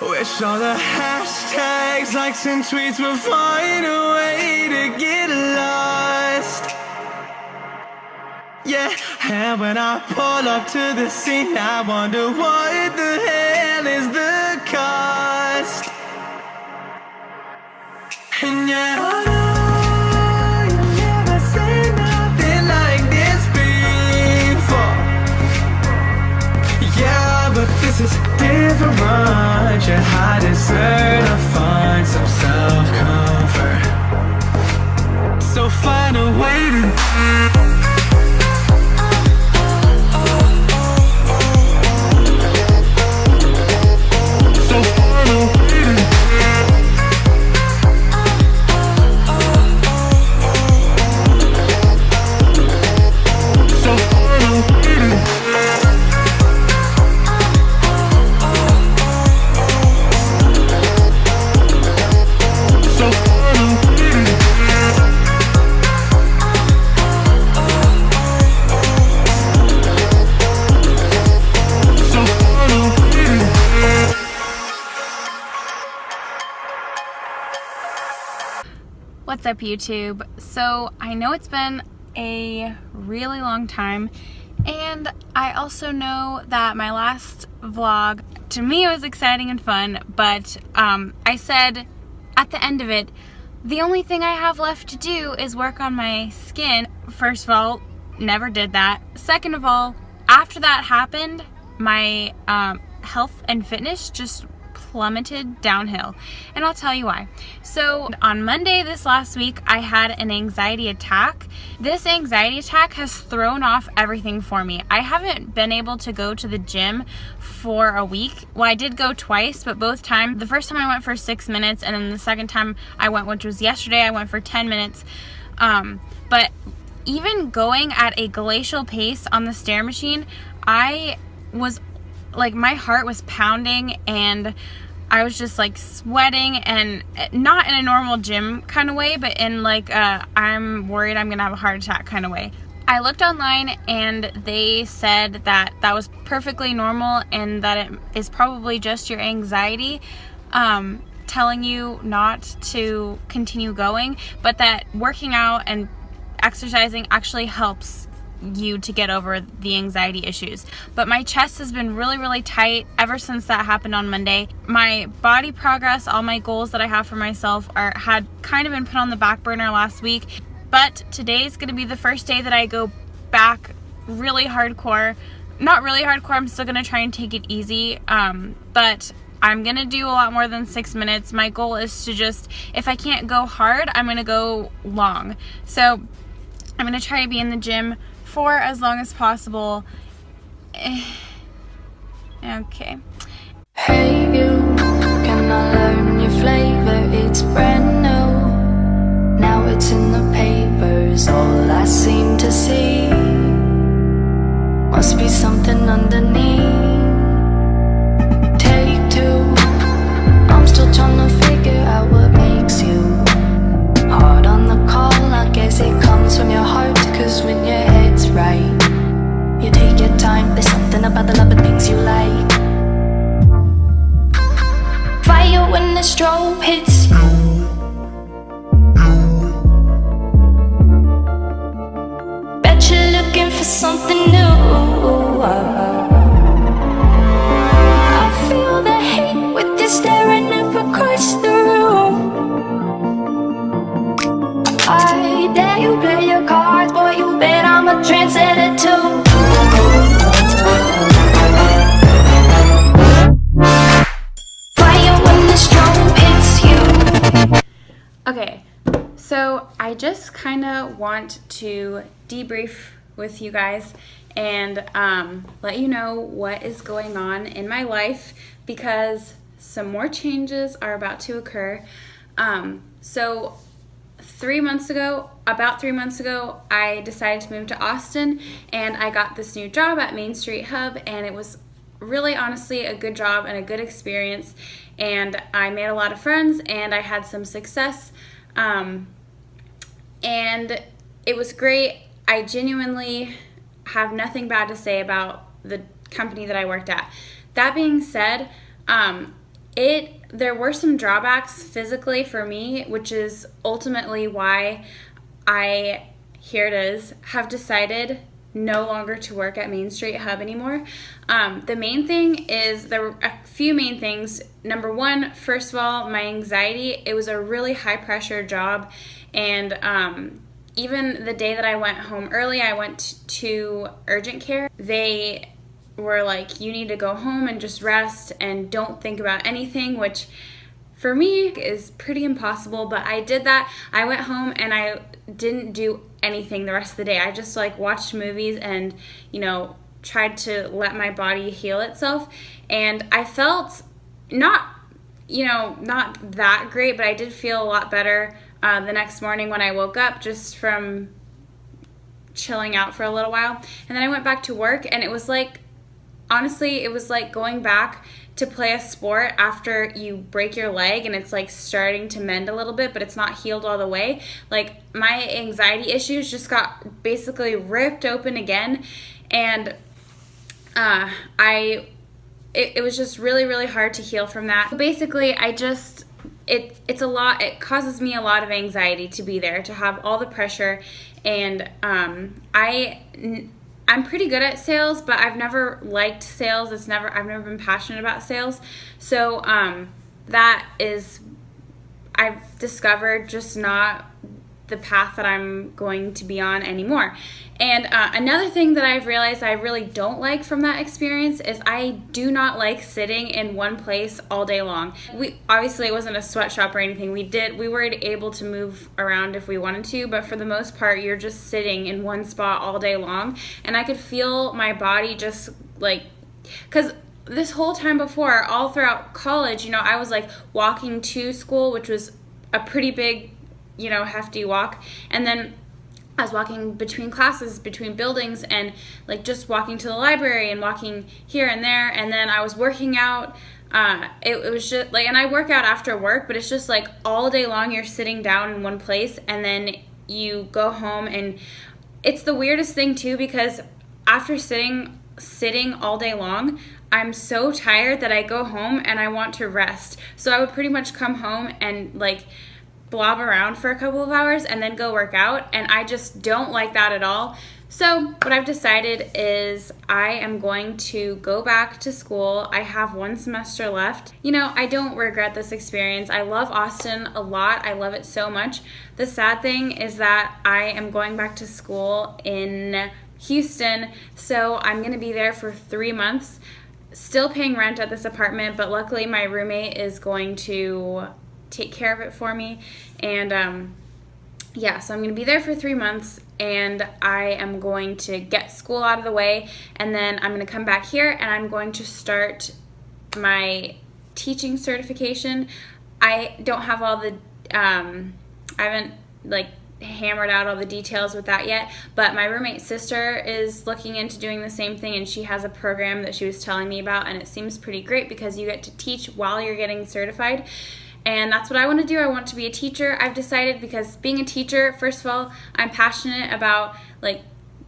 Wish all the hashtags, likes, and tweets would find a way to get lost. Yeah, and when I pull up to the scene, I wonder what the hell is the cost. And yet I know you'll never say nothing like this before. Yeah, but this is different. You deserve to find some self-comfort. So find a way to What's up, YouTube? So I know it's been a really long time, and I also know that my last vlog, to me, it was exciting and fun, but I said at the end of it, the only thing I have left to do is work on my skin. First of all, never did that. Second of all, after that happened, my health and fitness just plummeted downhill, and I'll tell you why. So on Monday this last week, I had an anxiety attack. This anxiety attack has thrown off everything for me. I haven't been able to go to the gym for a week. Well, I did go twice, but both times, the first time I went for 6 minutes, and then the second time I went, which was yesterday, I went for 10 minutes. But even going at a glacial pace on the stair machine, I was like, my heart was pounding, and I was just like sweating, and not in a normal gym kind of way, but in like I'm worried I'm gonna have a heart attack kind of way. I looked online, and they said that that was perfectly normal, and that it is probably just your anxiety telling you not to continue going, but that working out and exercising actually helps you to get over the anxiety issues. But my chest has been really tight ever since that happened on Monday. My body progress, all my goals that I have for myself had kind of been put on the back burner last week, but today's gonna be the first day that I go back really hardcore. Not really hardcore, I'm still gonna try and take it easy, but I'm gonna do a lot more than 6 minutes. My goal is to just, if I can't go hard, I'm gonna go long. So I'm gonna try to be in the gym for as long as possible. Okay. Hey you, can I learn your flavor? It's brand new. Now it's in the papers, all I seem to see. Must be something underneath. Take two, I'm still trying to figure out what makes you hard on the call. I guess it comes from your heart, cause when your head's right, you take your time. There's something about the love of things you like. Fire when the strobe hits you. Bet you're looking for something new. I feel the hate with you staring across the room. I dare you play your cards, boy, you bet I'm a trendsetter too. Fire when the strobe hits you. Okay, so I just kind of want to debrief with you guys and let you know what is going on in my life, because some more changes are about to occur. So about 3 months ago, I decided to move to Austin, and I got this new job at Main Street Hub, and it was really honestly a good job and a good experience, and I made a lot of friends, and I had some success, and it was great. I genuinely have nothing bad to say about the company that I worked at. That being said, there were some drawbacks physically for me, which is ultimately why I, here it is, have decided no longer to work at Main Street Hub anymore. The main thing is, there were a few main things. Number one, first of all, my anxiety. It was a really high pressure job, and even the day that I went home early, I went to urgent care. They were like, you need to go home and just rest and don't think about anything, which for me is pretty impossible, but I did that. I went home and I didn't do anything the rest of the day. I just like watched movies and, tried to let my body heal itself. And I felt not that great, but I did feel a lot better the next morning when I woke up, just from chilling out for a little while. And then I went back to work, and it was like, honestly, it was like going back to play a sport after you break your leg and it's like starting to mend a little bit, but it's not healed all the way. Like, my anxiety issues just got basically ripped open again, and it was just really, really hard to heal from that. Basically, it's a lot. It causes me a lot of anxiety to be there, to have all the pressure, and I'm pretty good at sales, but I've never liked sales. I've never been passionate about sales. So that is, I've discovered, just not the path that I'm going to be on anymore. And another thing that I've realized I really don't like from that experience is I do not like sitting in one place all day long. Obviously, it wasn't a sweatshop or anything. We were able to move around if we wanted to, but for the most part, you're just sitting in one spot all day long. And I could feel my body just like, because this whole time before, all throughout college, I was like walking to school, which was a pretty big, hefty walk. And then I was walking between classes, between buildings, and like just walking to the library and walking here and there. And then I was working out. It was just like, and I work out after work, but it's just like all day long you're sitting down in one place, and then you go home. And it's the weirdest thing too, because after sitting all day long, I'm so tired that I go home and I want to rest. So I would pretty much come home and like blob around for a couple of hours and then go work out, and I just don't like that at all. So what I've decided is I am going to go back to school. I have one semester left. I don't regret this experience. I love Austin a lot. I love it so much. The sad thing is that I am going back to school in Houston, so I'm going to be there for 3 months, still paying rent at this apartment, but luckily my roommate is going to take care of it for me. And so I'm going to be there for 3 months, and I am going to get school out of the way, and then I'm going to come back here and I'm going to start my teaching certification. I don't have all the I haven't like hammered out all the details with that yet, but my roommate's sister is looking into doing the same thing, and she has a program that she was telling me about, and it seems pretty great because you get to teach while you're getting certified. And that's what I want to do. I want to be a teacher. I've decided, because being a teacher, first of all, I'm passionate about like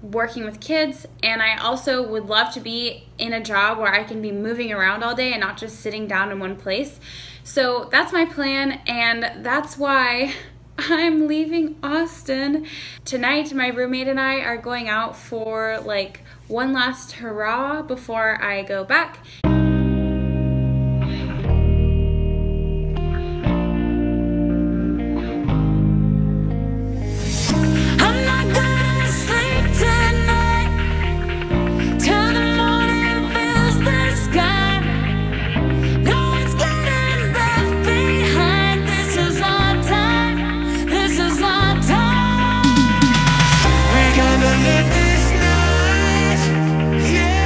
working with kids, and I also would love to be in a job where I can be moving around all day and not just sitting down in one place. So that's my plan, and that's why I'm leaving Austin. Tonight, my roommate and I are going out for like one last hurrah before I go back. Live this night, yeah.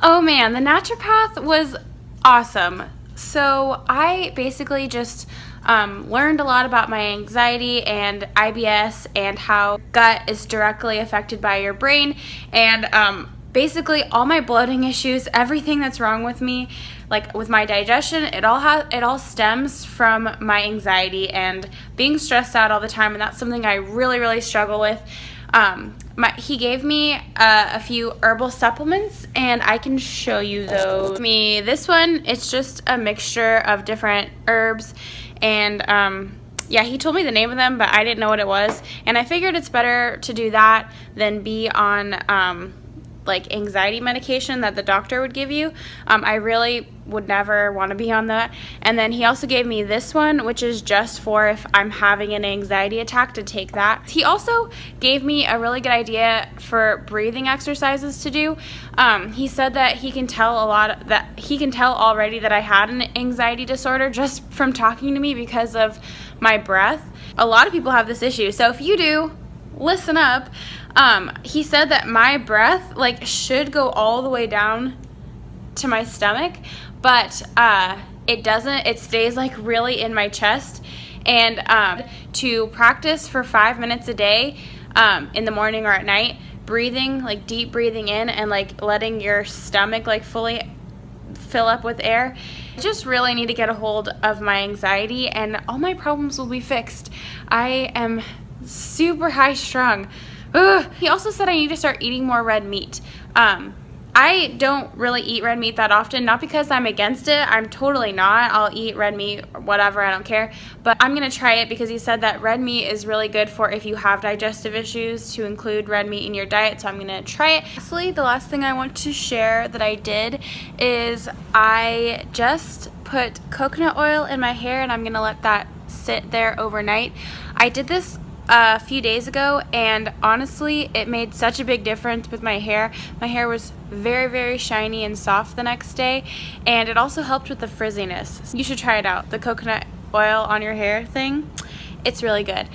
Oh man, the naturopath was awesome. So I basically just learned a lot about my anxiety and IBS and how gut is directly affected by your brain, and basically all my bloating issues, everything that's wrong with me, like with my digestion, it all stems from my anxiety and being stressed out all the time, and that's something I really struggle with. He gave me a few herbal supplements, and I can show you those. This one, it's just a mixture of different herbs, and yeah, he told me the name of them, but I didn't know what it was, and I figured it's better to do that than be on like anxiety medication that the doctor would give you. I really would never want to be on that. And then he also gave me this one, which is just for if I'm having an anxiety attack, to take that. He also gave me a really good idea for breathing exercises to do. He said that he can tell already that I had an anxiety disorder just from talking to me because of my breath. A lot of people have this issue, so if you do, listen up. He said that my breath should go all the way down to my stomach, but it doesn't. It stays really in my chest. And to practice for 5 minutes a day, in the morning or at night, breathing, deep breathing in and letting your stomach fully fill up with air. I just really need to get a hold of my anxiety, and all my problems will be fixed. I am super high strung. Ugh. He also said I need to start eating more red meat. I don't really eat red meat that often, not because I'm against it. I'm totally not. I'll eat red meat, whatever, I don't care. But I'm going to try it because he said that red meat is really good for if you have digestive issues, to include red meat in your diet, so I'm going to try it. Lastly, the last thing I want to share that I did is I just put coconut oil in my hair, and I'm going to let that sit there overnight. I did this a few days ago, and honestly it made such a big difference with my hair. My hair was very shiny and soft the next day, and it also helped with the frizziness. You should try it out, the coconut oil on your hair thing. It's really good.